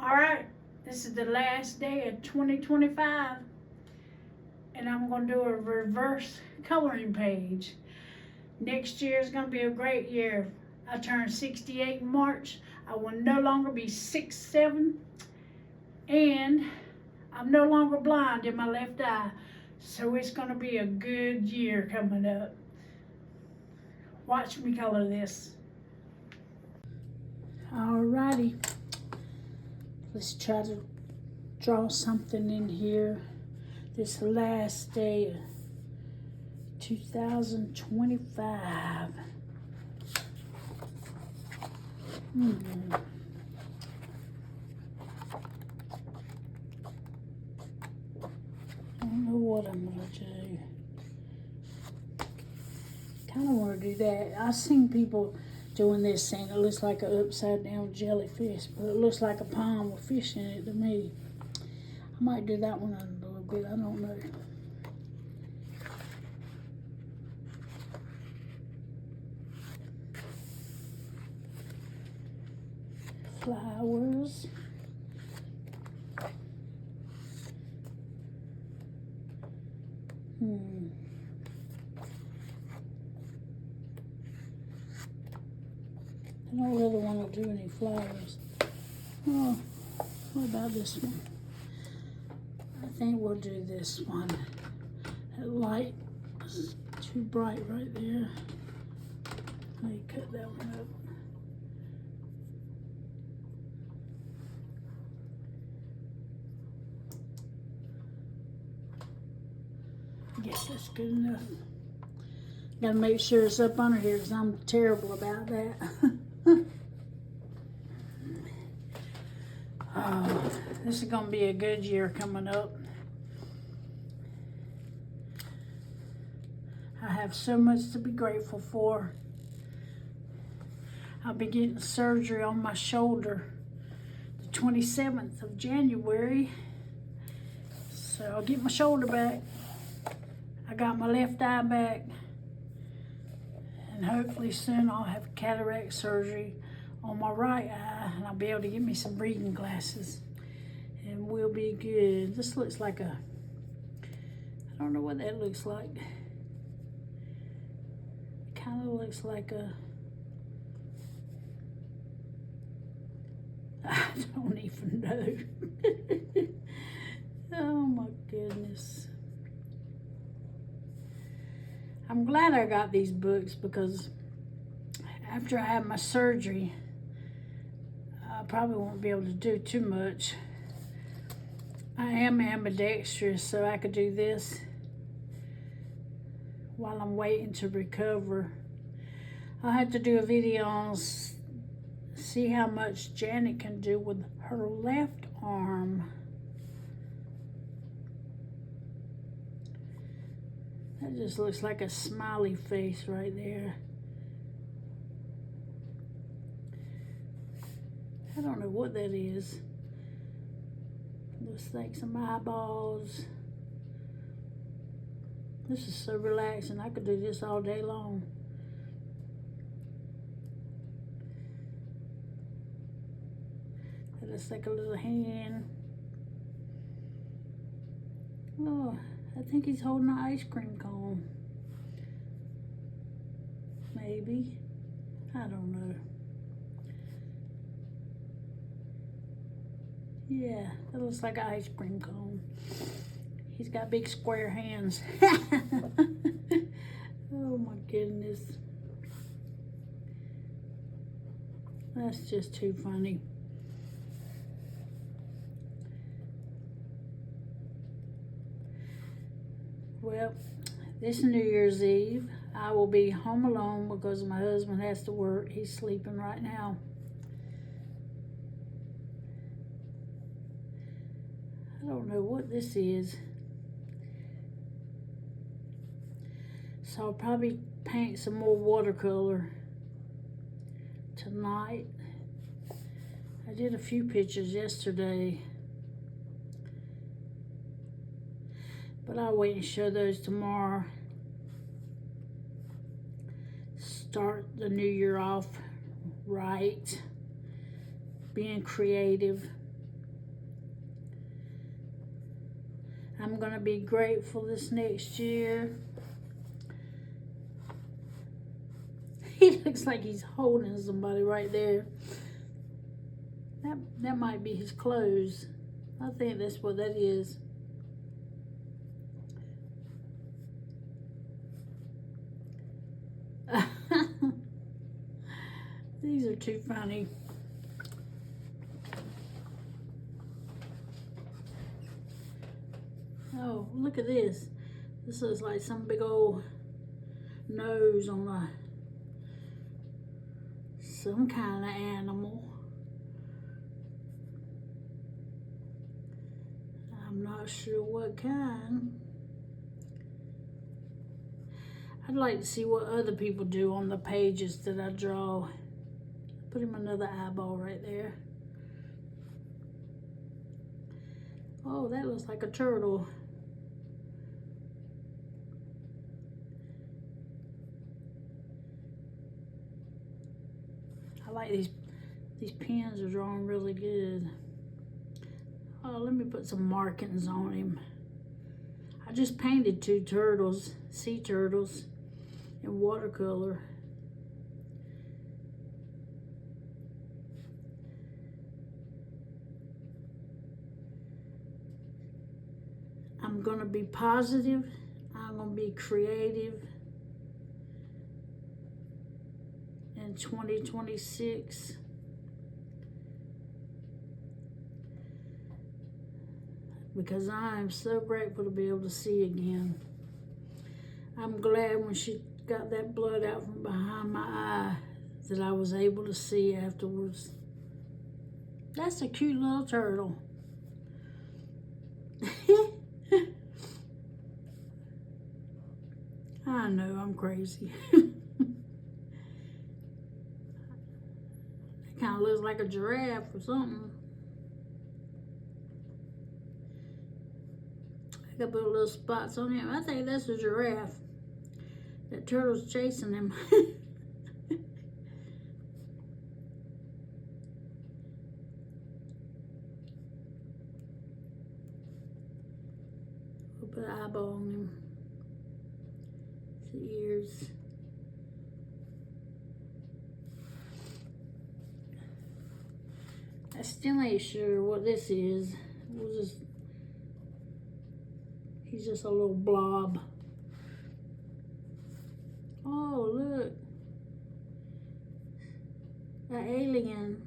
Alright, this is the last day of 2025, and I'm going to do a reverse coloring page. Next year is going to be a great year. I turn 68 in March. I will no longer be 6'7", and I'm no longer blind in my left eye. So it's going to be a good year coming up. Watch me color this. Alrighty. Let's try to draw something in here. This last day of 2025. I don't know what I'm gonna do. Kind of want to do that. I've seen people doing this saying it looks like an upside down jellyfish, but it looks like a pond with fish in it to me. I might do that one a little bit, I don't know. Flowers. I don't really want to do any flowers. Oh, what about this one? I think we'll do this one. That light is too bright right there. Let me cut that one up. I guess that's good enough. Gotta make sure it's up under here because I'm terrible about that. Oh, this is gonna be a good year coming up. I have so much to be grateful for. I'll be getting surgery on my shoulder the 27th of January. So I'll get my shoulder back. I got my left eye back. And hopefully soon I'll have cataract surgery on my right eye, and I'll be able to get me some reading glasses, and we'll be good. This looks like a, I don't know what that looks like. It kind of looks like a, I don't even know. Oh my goodness. I'm glad I got these books because after I have my surgery, I probably won't be able to do too much. I am ambidextrous, so I could do this while I'm waiting to recover. I'll have to do a video on see how much Janet can do with her left arm. That just looks like a smiley face right there. I don't know what that is. Looks like some eyeballs. This is so relaxing. I could do this all day long. That looks like a little hand. Oh, I think he's holding an ice cream cone. Maybe. I don't know. Yeah, that looks like an ice cream cone. He's got big square hands. Oh my goodness. That's just too funny. Well, this New Year's Eve, I will be home alone because my husband has to work. He's sleeping right now. I don't know what this is. So I'll probably paint some more watercolor tonight. I did a few pictures yesterday, but I'll wait and show those tomorrow. Start the new year off right, being creative. I'm gonna be grateful this next year. He looks like he's holding somebody right there. That might be his clothes. I think that's what that is. These are too funny. Oh, look at this. This looks like some big old nose on some kind of animal. I'm not sure what kind. I'd like to see what other people do on the pages that I draw. Put him another eyeball right there. Oh, that looks like a turtle. I like these pens are drawing really good. Oh, let me put some markings on him. I just painted 2 turtles, sea turtles, in watercolor. I'm gonna be positive. I'm gonna be creative in 2026. Because I am so grateful to be able to see again. I'm glad when she got that blood out from behind my eye that I was able to see afterwards. That's a cute little turtle. I know, I'm crazy. It kind of looks like a giraffe or something. I got put little spots on him. I think that's a giraffe. That turtle's chasing him. We'll put an eyeball on him. His ears. I still ain't sure what this is. He's just a little blob. Oh, look. An alien.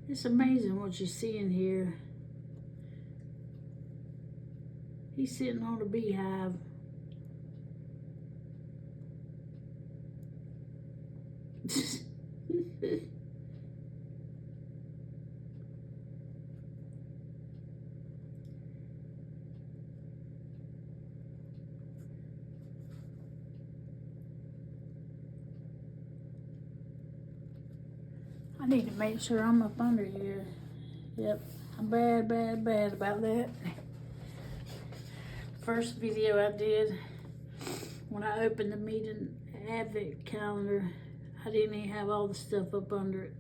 It's amazing what you see in here. He's sitting on a beehive. I need to make sure I'm up under here. Yep, I'm bad about that. First video I did, when I opened the meeting advent calendar, I didn't even have all the stuff up under it.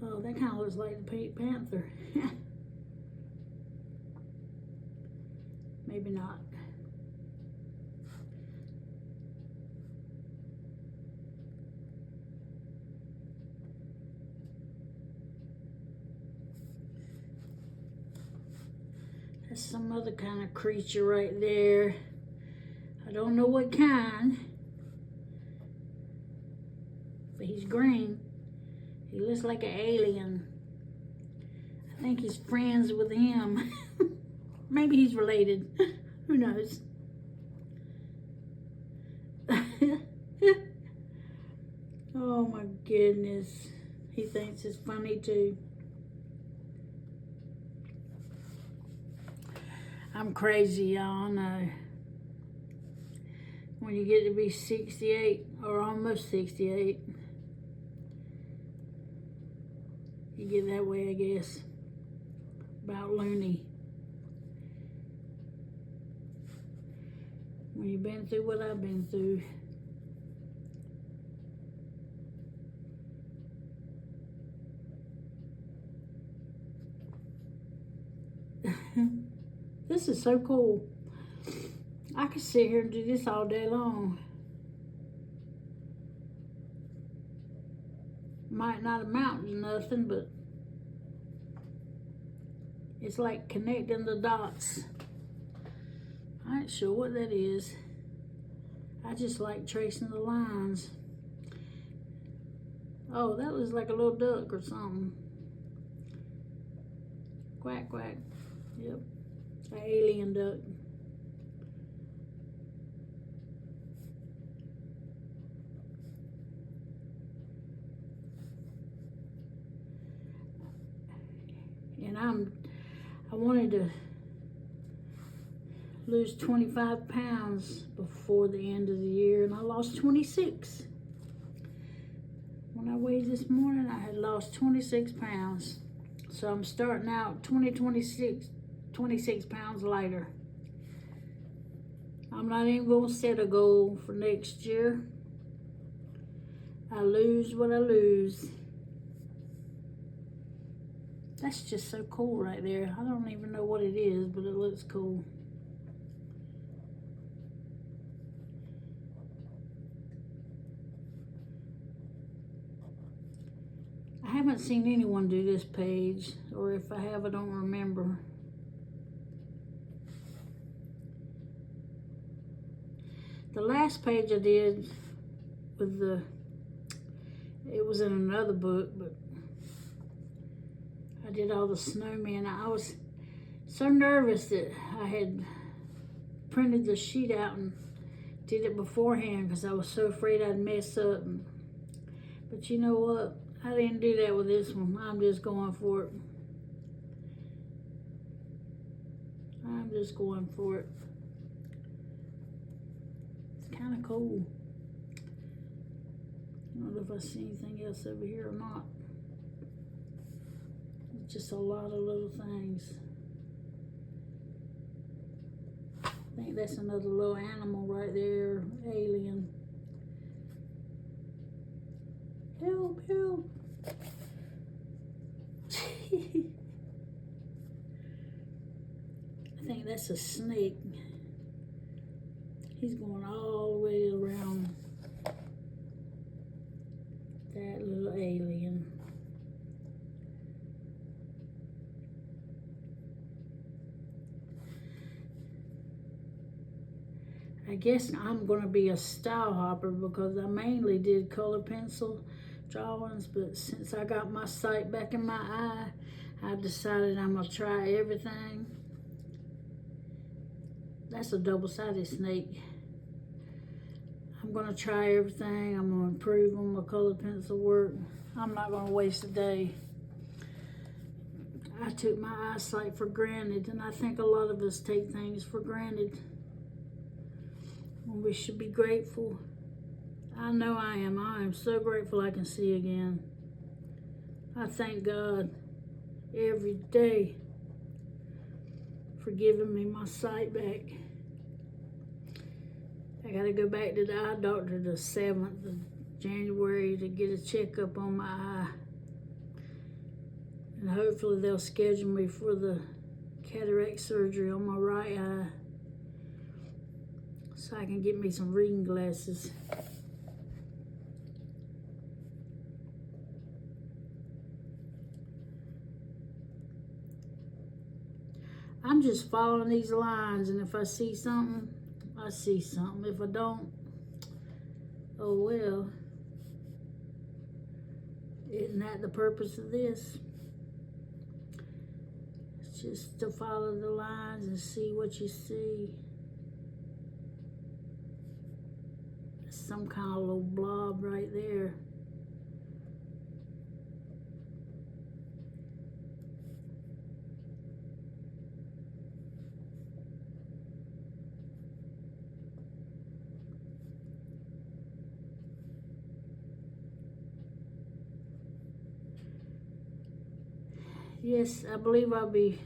Oh, that kind of looks like the Pink Panther. Maybe not. That's some other kind of creature right there. I don't know what kind, but he's green. He looks like an alien. I think he's friends with him. Maybe he's related. Who knows? Oh my goodness. He thinks it's funny too. I'm crazy, y'all, I know. When you get to be 68 or almost 68, you get that way, I guess. About loony. When you've been through what I've been through. This is so cool. I could sit here and do this all day long. Might not amount to nothing, but it's like connecting the dots. I ain't sure what that is. I just like tracing the lines. Oh, that was like a little duck or something. Quack, quack. Yep, an alien duck. And I wanted to lose 25 pounds before the end of the year, and I lost 26. When I weighed this morning, I had lost 26 pounds. So I'm starting out 26 pounds lighter. I'm not even gonna set a goal for next year. I lose what I lose. That's just so cool right there. I don't even know what it is, but it looks cool. I haven't seen anyone do this page, or if I have, I don't remember. The last page I did with it was in another book, but I did all the snowmen. I was so nervous that I had printed the sheet out and did it beforehand because I was so afraid I'd mess up. But you know what? I didn't do that with this one. I'm just going for it. I'm just going for it. It's kind of cool. I don't know if I see anything else over here or not. It's just a lot of little things. I think that's another little animal right there, alien. Help, help. I think that's a snake. He's going all the way around that little alien. I guess I'm going to be a style hopper because I mainly did color pencil drawings, but since I got my sight back in my eye, I've decided I'm going to try everything. That's a double-sided snake. I'm going to try everything. I'm going to improve on my color pencil work. I'm not going to waste a day. I took my eyesight for granted, and I think a lot of us take things for granted. We should be grateful. I know I am. I am so grateful I can see again. I thank God every day for giving me my sight back. I gotta go back to the eye doctor the 7th of January to get a checkup on my eye. And hopefully they'll schedule me for the cataract surgery on my right eye, so I can get me some reading glasses. I'm just following these lines, and if I see something, I see something. If I don't, oh well. Isn't that the purpose of this? It's just to follow the lines and see what you see. Some kind of little blob right there. Yes, I believe I'll be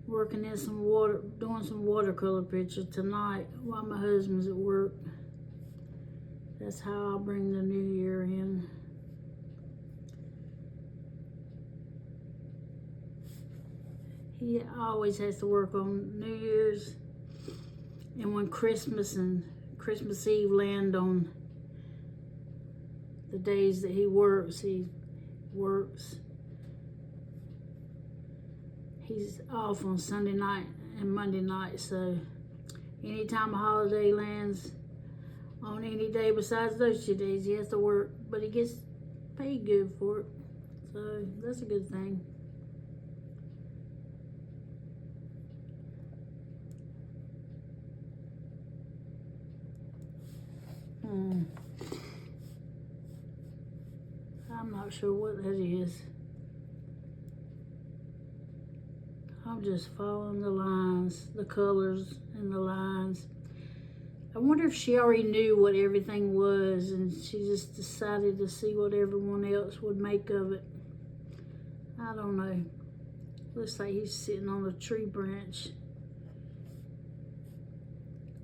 working in some water, doing some watercolor pictures tonight while my husband's at work. That's how I'll bring the new year in. He always has to work on New Year's, and when Christmas and Christmas Eve land on the days that he works. He's off on Sunday night and Monday night, so anytime a holiday lands on any day besides those 2 days, he has to work, but he gets paid good for it, so that's a good thing. I'm not sure what that is. I'm just following the lines, the colors and the lines. I wonder if she already knew what everything was and she just decided to see what everyone else would make of it. I don't know. Looks like he's sitting on a tree branch.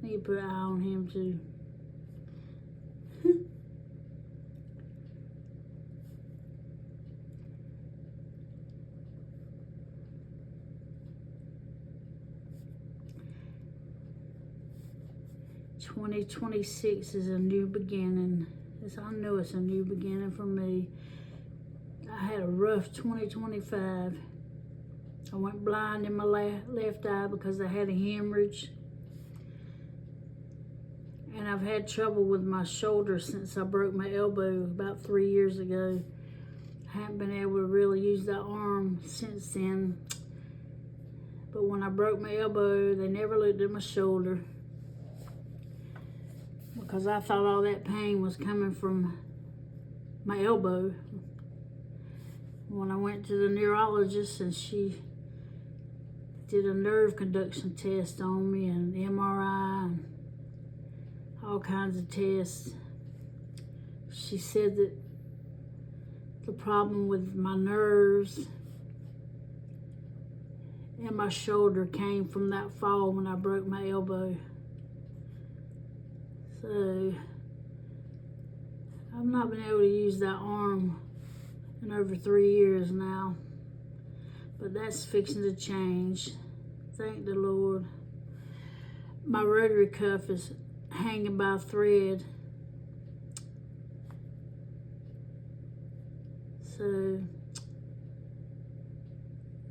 Need to put an eye on him too. "2026 is a new beginning." I know it's a new beginning for me. I had a rough 2025. I went blind in my left eye because I had a hemorrhage. And I've had trouble with my shoulder since I broke my elbow about 3 years ago. I haven't been able to really use that arm since then. But when I broke my elbow, they never looked at my shoulder, because I thought all that pain was coming from my elbow. When I went to the neurologist and she did a nerve conduction test on me and MRI and all kinds of tests, she said that the problem with my nerves and my shoulder came from that fall when I broke my elbow. So I've not been able to use that arm in over 3 years now, but that's fixing to change. Thank the Lord. My rotary cuff is hanging by a thread, so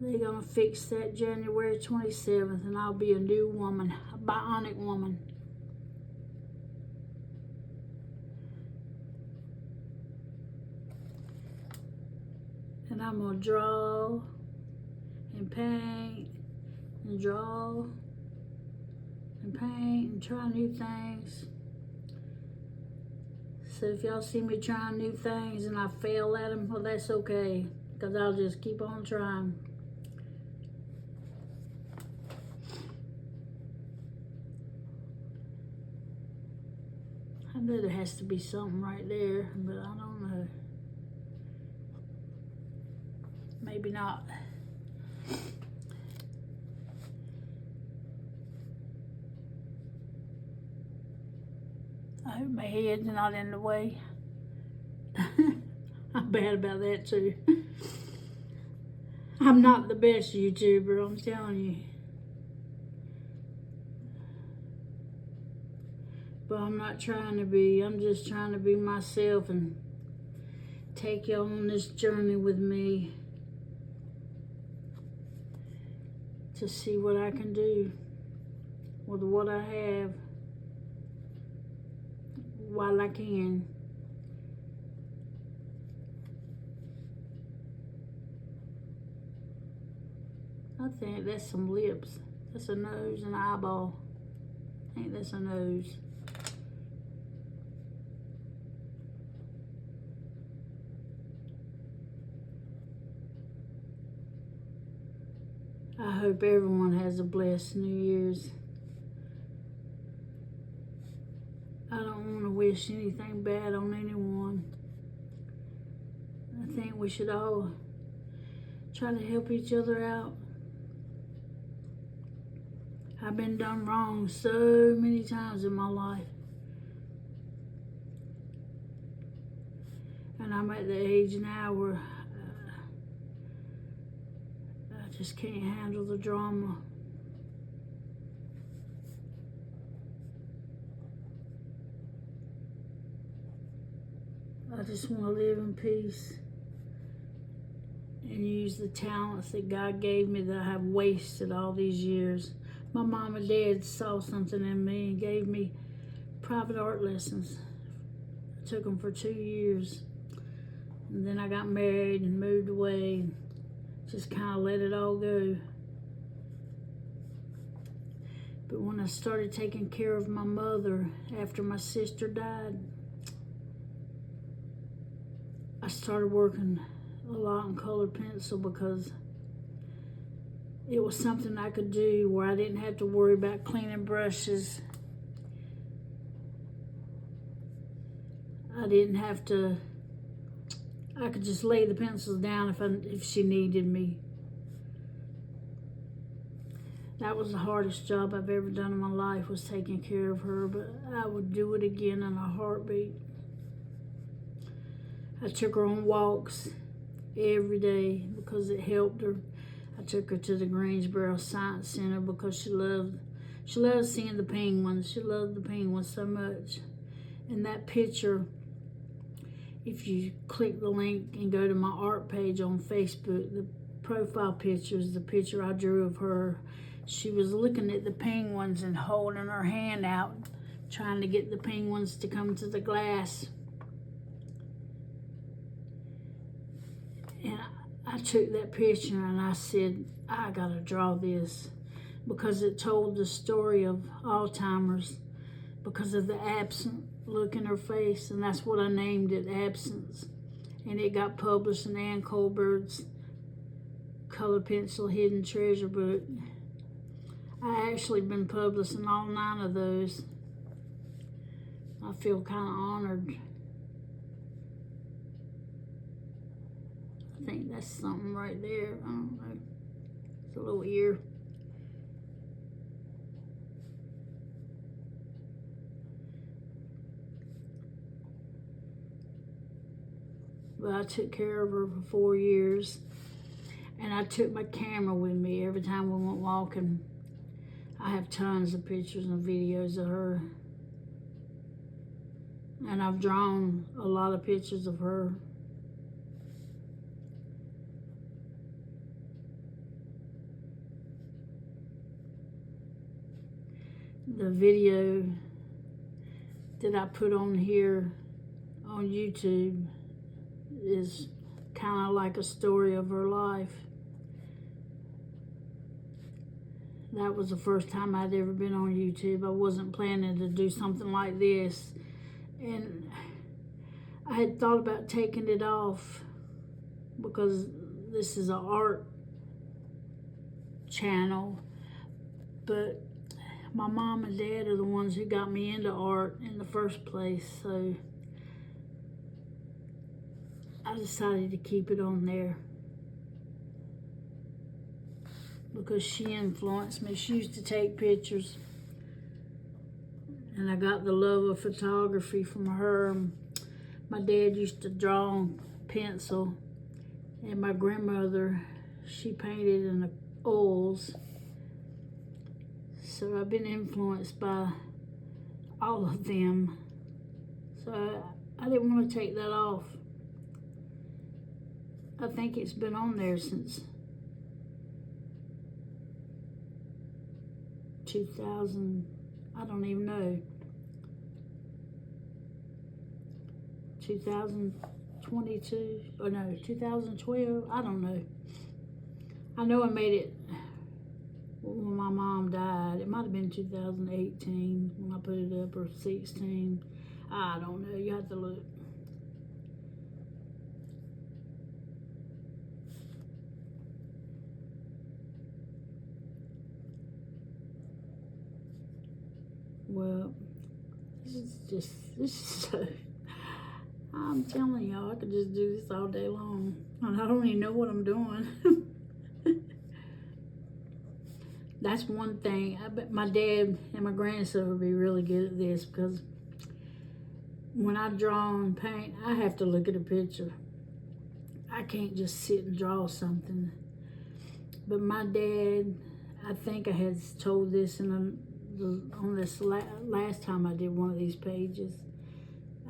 they're gonna fix that January 27th, and I'll be a new woman, a bionic woman. And I'm gonna draw and paint and draw and paint and try new things. So if y'all see me trying new things and I fail at them, well, that's okay, because I'll just keep on trying. I bet there has to be something right there, but I don't know. Maybe not. I hope my head's not in the way. I'm bad about that too. I'm not the best YouTuber, I'm telling you. But I'm not trying to be. I'm just trying to be myself and take y'all on this journey with me to see what I can do with what I have while I can. I think that's some lips. That's a nose and an eyeball. I think that's a nose. I hope everyone has a blessed New Year's. I don't want to wish anything bad on anyone. I think we should all try to help each other out. I've been done wrong so many times in my life. And I'm at the age now where I just can't handle the drama. I just want to live in peace and use the talents that God gave me that I have wasted all these years. My mom and dad saw something in me and gave me private art lessons. I took them for 2 years. And then I got married and moved away. Just kind of let it all go. But when I started taking care of my mother after my sister died, I started working a lot in colored pencil because it was something I could do where I didn't have to worry about cleaning brushes. I didn't have to, I could just lay the pencils down if she needed me. That was the hardest job I've ever done in my life, was taking care of her, but I would do it again in a heartbeat. I took her on walks every day because it helped her. I took her to the Greensboro Science Center because she loved seeing the penguins. She loved the penguins so much. And that picture, if you click the link and go to my art page on Facebook, the profile picture is the picture I drew of her. She was looking at the penguins and holding her hand out, trying to get the penguins to come to the glass. And I took that picture and I said, I gotta draw this, because it told the story of Alzheimer's because of the absent look in her face, and that's what I named it, Absence. And it got published in Ann Colbert's Color Pencil Hidden Treasure book. I actually been published in all 9 of those. I feel kind of honored. I think that's something right there. I don't know. It's a little ear. But I took care of her for 4 years. And I took my camera with me every time we went walking. I have tons of pictures and videos of her. And I've drawn a lot of pictures of her. The video that I put on here on YouTube is kind of like a story of her life. That was the first time I'd ever been on YouTube. I wasn't planning to do something like this. And I had thought about taking it off because this is an art channel. But my mom and dad are the ones who got me into art in the first place. So I decided to keep it on there because she influenced me. She used to take pictures, and I got the love of photography from her. My dad used to draw on pencil, and my grandmother, she painted in the oils. So I've been influenced by all of them. So I didn't want to take that off. I think it's been on there since 2000, I don't even know, 2022, or no, 2012, I don't know. I know I made it when my mom died. It might have been 2018 when I put it up, or 16. I don't know, you have to look. Well, this is so, I I'm telling y'all, I could just do this all day long. And I don't even know what I'm doing. That's one thing. I bet my dad and my grandson would be really good at this, because when I draw and paint, I have to look at a picture. I can't just sit and draw something. But my dad, I think I had told this on this last time I did one of these pages.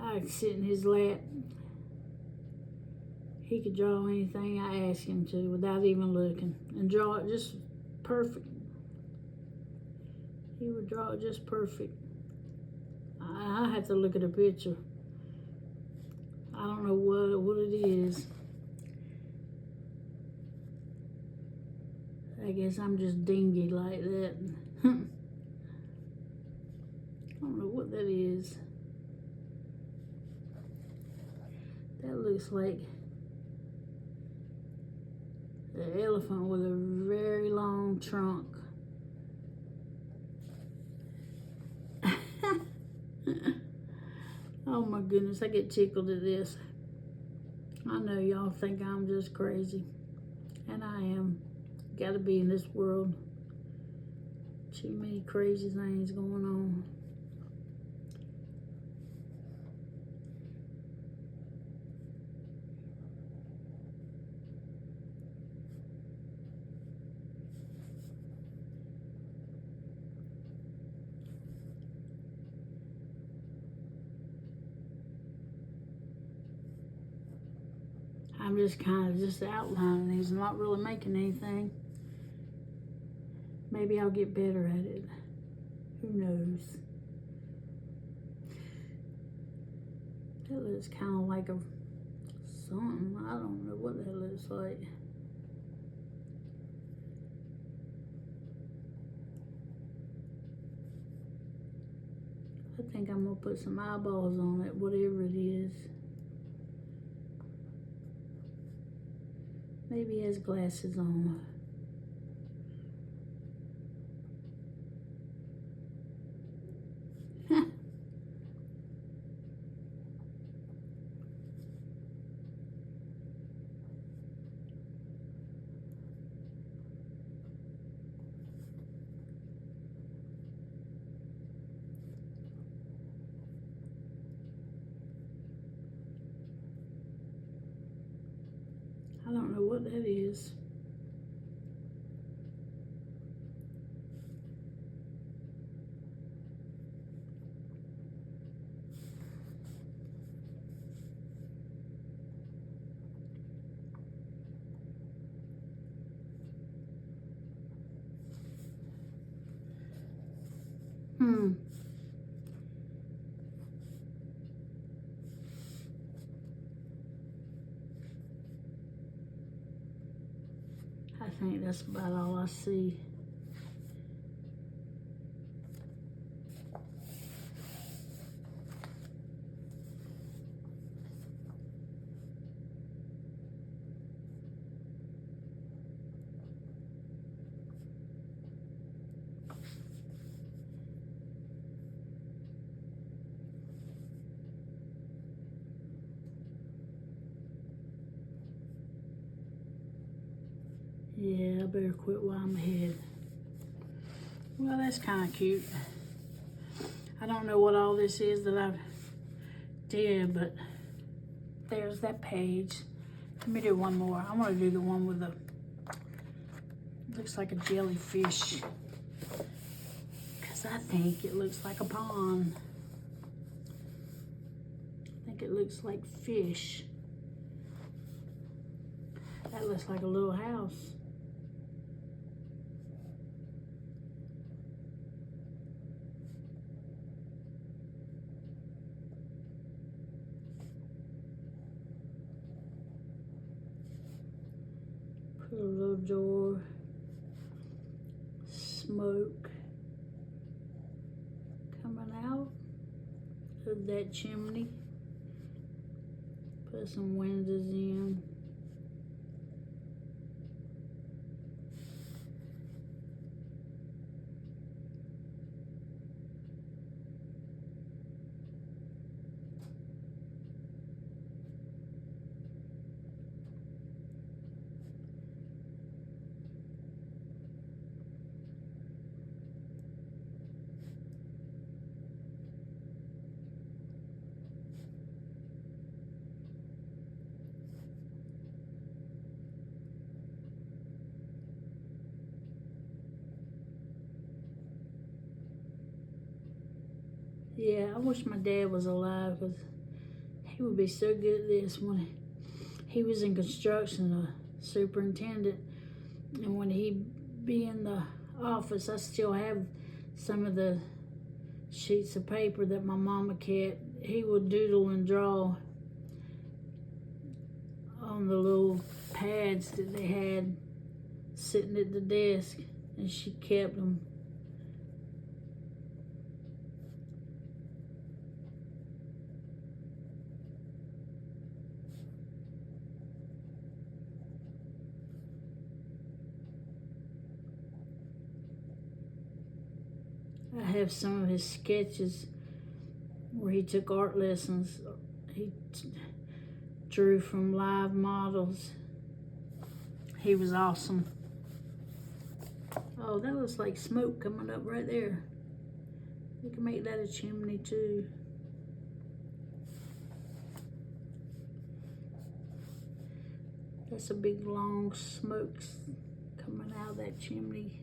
I'd sit in his lap. He could draw anything I asked him to without even looking, and draw it just perfect. He would draw it just perfect. I have to look at a picture. I don't know what it is. I guess I'm just dingy like that. I don't know what that is. That looks like an elephant with a very long trunk. Oh my goodness, I get tickled at this. I know y'all think I'm just crazy, and I am. Gotta be in this world. Too many crazy things going on. I'm just kind of just outlining these, not really making anything. Maybe I'll get better at it. Who knows? That looks kind of like a something. I don't know what that looks like. I think I'm gonna put some eyeballs on it, whatever it is. Maybe he has glasses on. I don't know what that is. I think that's about all I see. Yeah, I better quit while I'm ahead. Well, that's kind of cute. I don't know what all this is that I did, but there's that page. Let me do one more. I want to do the one with the, looks like a jellyfish, because I think it looks like a pond. I think it looks like fish. That looks like a little house. Put a little door, smoke coming out of that chimney. Put some windows in. Yeah, I wish my dad was alive because he would be so good at this. When he was in construction, a superintendent, and when he be in the office, I still have some of the sheets of paper that my mama kept. He would doodle and draw on the little pads that they had sitting at the desk, and she kept them. I have some of his sketches where he took art lessons. He drew from live models. He was awesome. Oh, that looks like smoke coming up right there. You can make that a chimney too. That's a big long smoke coming out of that chimney.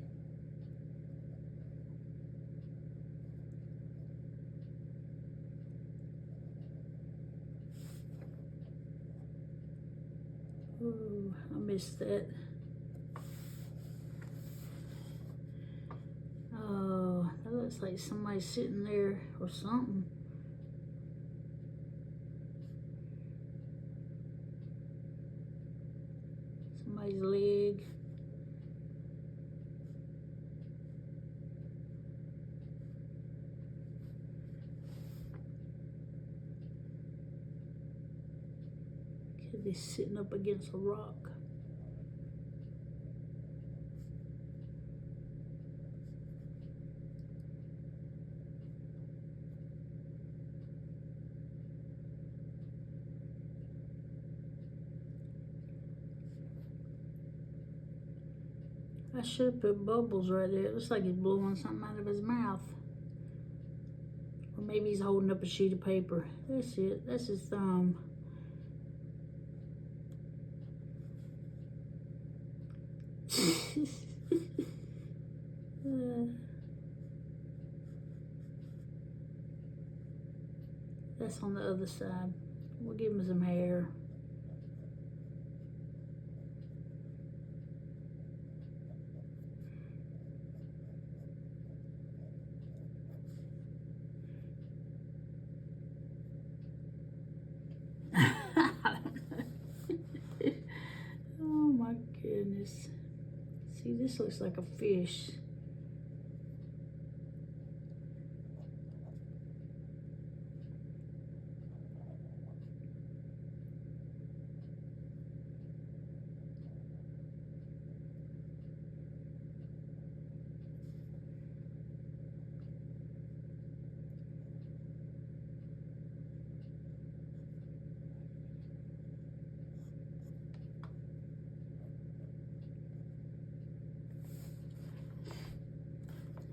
Oh, I missed that. Oh, that looks like somebody sitting there or something. Somebody's leg. Could be sitting up against a rock. I should have put bubbles right there. It looks like he's blowing something out of his mouth. Or maybe he's holding up a sheet of paper. That's it. That's his thumb. That's on the other side. We'll give him some hair. Oh my goodness. See, this looks like a fish.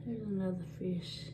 There's another fish.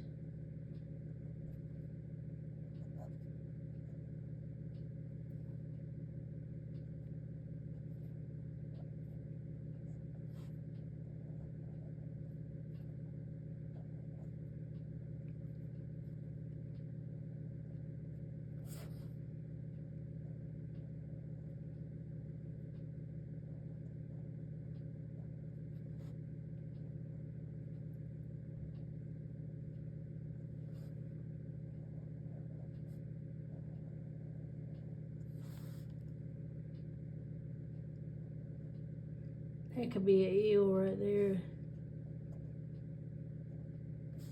That could be an eel right there.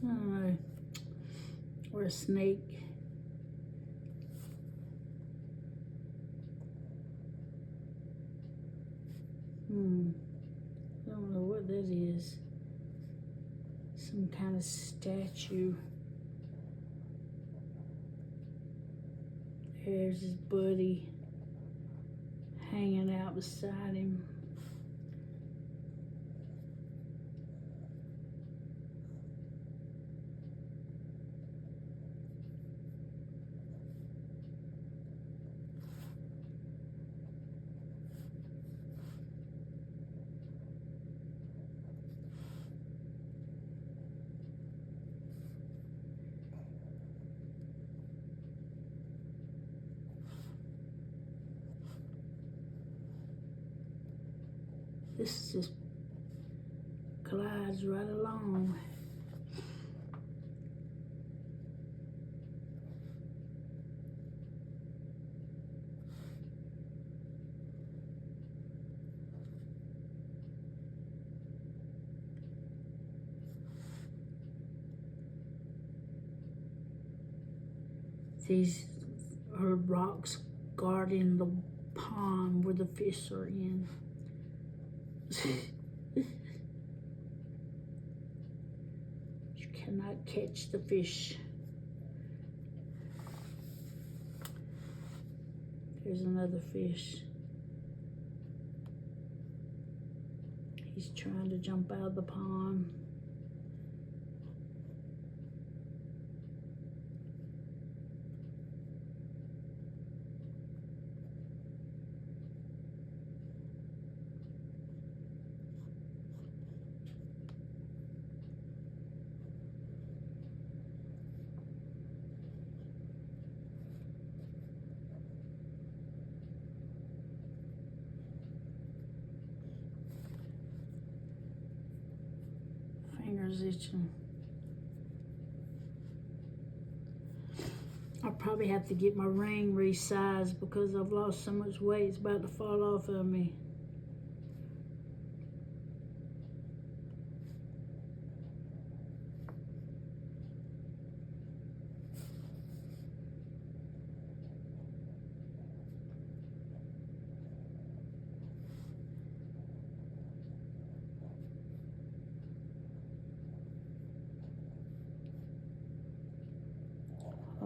I don't know. Or a snake. I don't know what that is. Some kind of statue. There's his buddy hanging out beside him. This just glides right along. These are rocks guarding the pond where the fish are in. You cannot catch the fish. There's another fish. He's trying to jump out of the pond. Fingers itching. I'll probably have to get my ring resized because I've lost so much weight. It's about to fall off of me.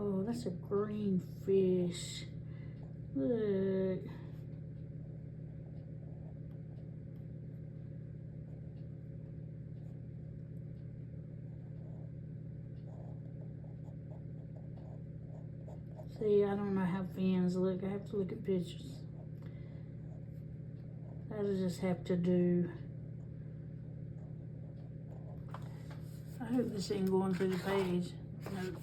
Oh, that's a green fish. Look. See, I don't know how fins look. I have to look at pictures. That'll just have to do. I hope this ain't going through the page. Nope.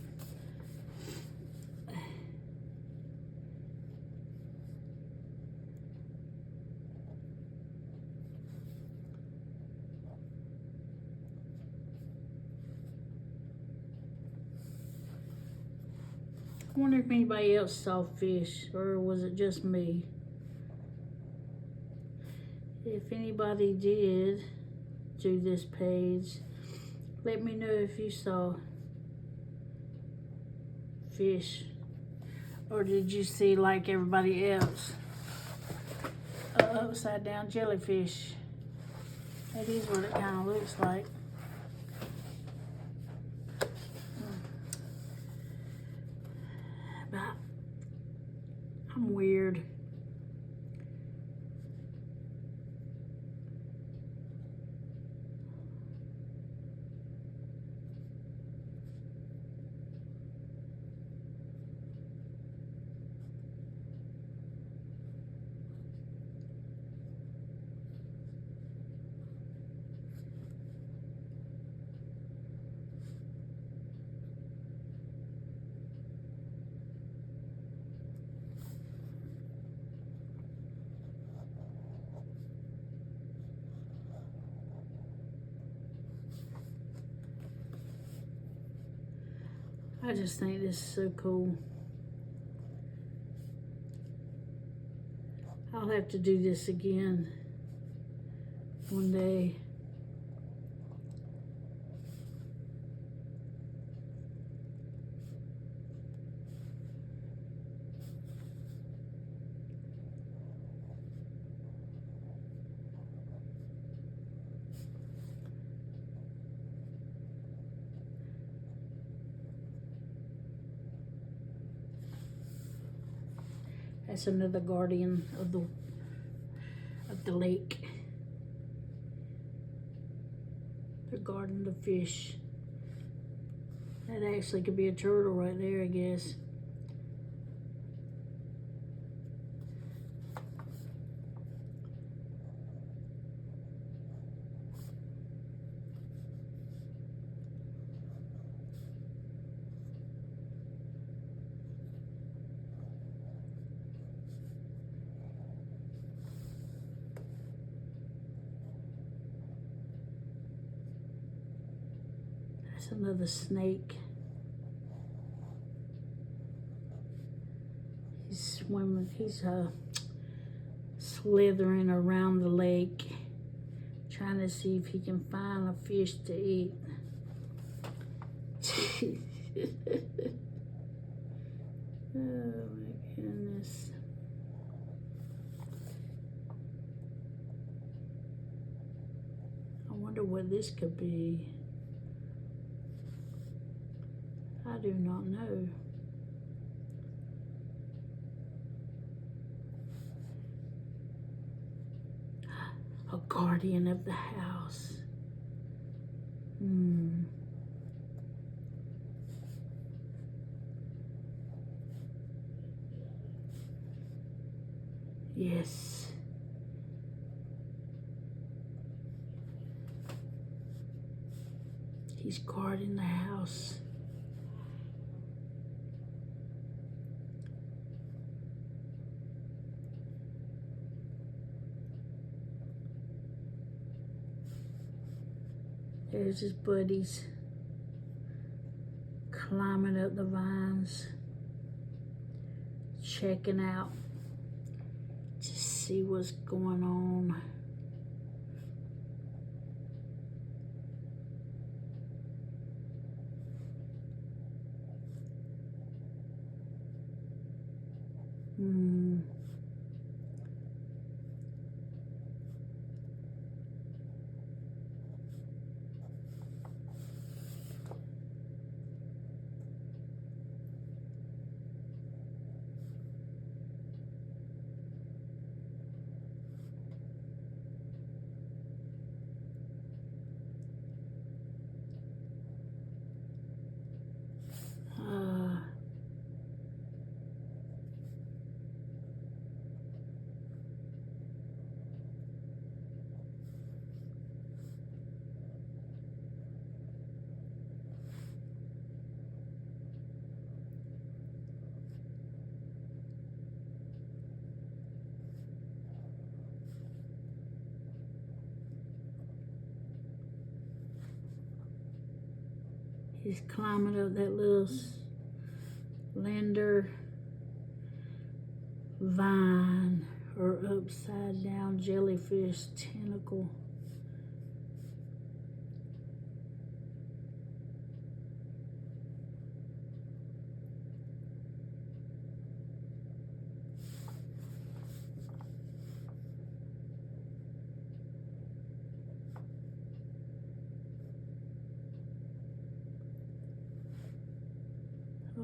I wonder if anybody else saw fish, or was it just me? If anybody did do this page, let me know if you saw fish, or did you see, like everybody else, a upside down jellyfish? That is what it kind of looks like. But I'm weird. I just think this is so cool. I'll have to do this again one day. That's another guardian of the lake. They're guarding the fish. That actually could be a turtle right there, I guess. It's another snake. He's swimming, he's slithering around the lake, trying to see if he can find a fish to eat. Oh my goodness. I wonder what this could be. I do not know. A guardian of the house. Yes. He's guarding the house. There's his buddies climbing up the vines, checking out to see what's going on. He's climbing up that little slender vine or upside down jellyfish tentacle.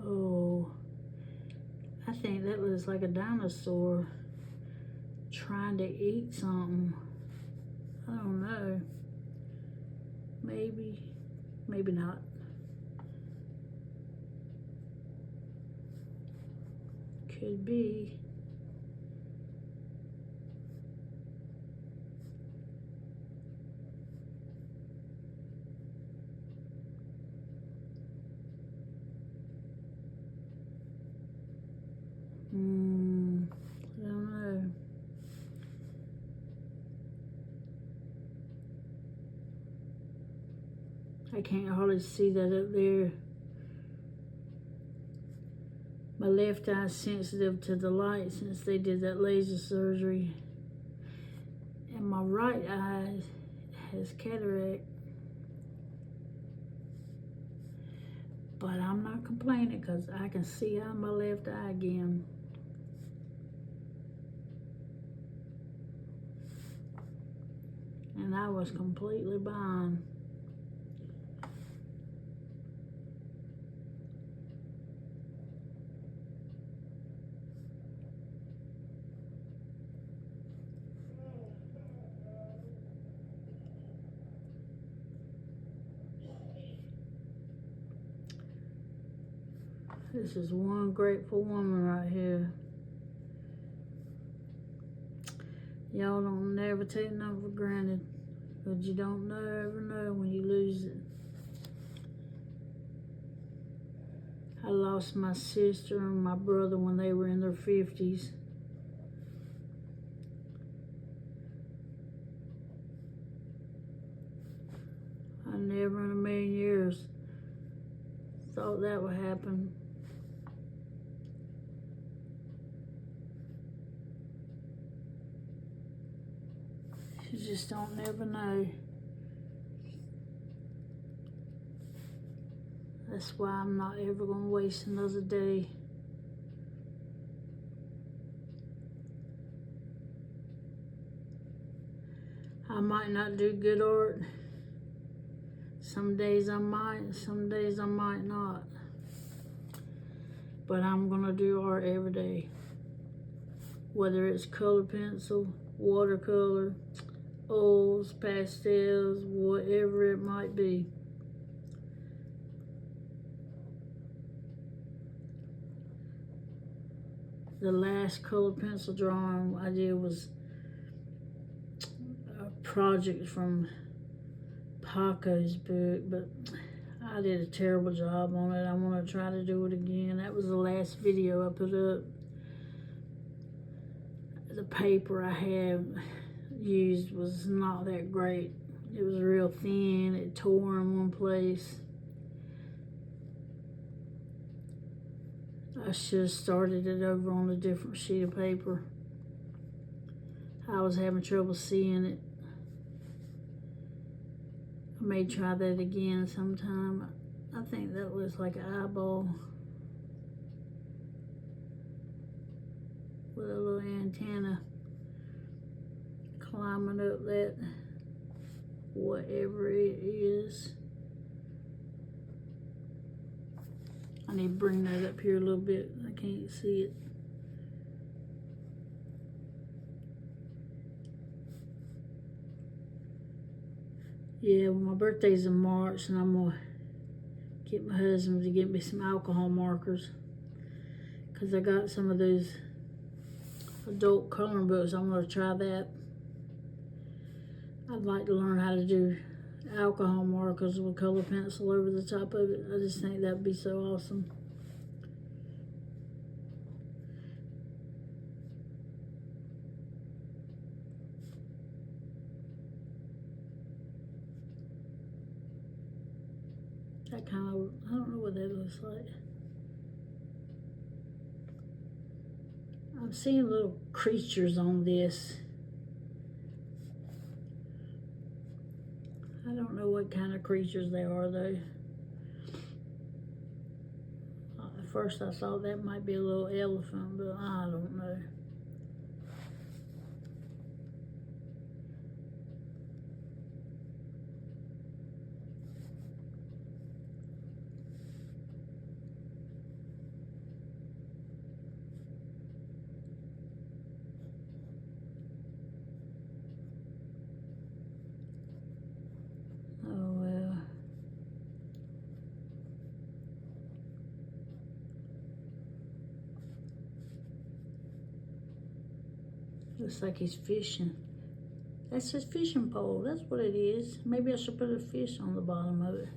Oh, I think that looks like a dinosaur trying to eat something. I don't know. Maybe, maybe not. Could be. I don't know. I can't hardly see that up there. My left eye's sensitive to the light since they did that laser surgery. And my right eye has cataract. But I'm not complaining because I can see out my left eye again. And I was completely blind. This is one grateful woman right here. Y'all don't never take nothing for granted, but you don't ever know when you lose it. I lost my sister and my brother when they were in their 50s. I never in a million years that would happen. You just don't never know. That's why I'm not ever gonna waste another day. I might not do good art. Some days I might, some days I might not. But I'm gonna do art every day. Whether it's color pencil, watercolor, oils, pastels, whatever it might be. The last color pencil drawing I did was a project from Paco's book, but I did a terrible job on it. I want to try to do it again. That was the last video I put up. The paper I had used was not that great. It was real thin. It tore in one place. I should have started it over on a different sheet of paper. I was having trouble seeing it. I may try that again sometime. I think that looks like an eyeball with a little antenna climbing up that whatever it is. I need to bring that up here a little bit. I can't see it. Yeah, well, my birthday's in March, and I'm gonna get my husband to get me some alcohol markers, because I got some of those adult coloring books. I'm gonna try that. I'd like to learn how to do alcohol markers with color pencil over the top of it. I just think that'd be so awesome. That kind of, I don't know what that looks like. I'm seeing little creatures on this. I don't know what kind of creatures they are though. At first I thought that might be a little elephant, but I don't know. Oh well. Looks like he's fishing. That's his fishing pole. That's what it is. Maybe I should put a fish on the bottom of it.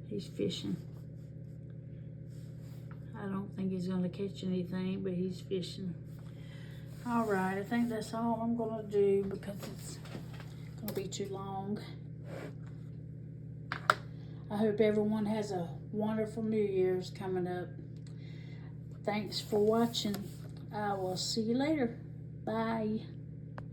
He's fishing. I don't think he's gonna catch anything, but he's fishing. All right, I think that's all I'm gonna do because it's gonna be too long. I hope everyone has a wonderful New Year's coming up. Thanks for watching. I will see you later. Bye.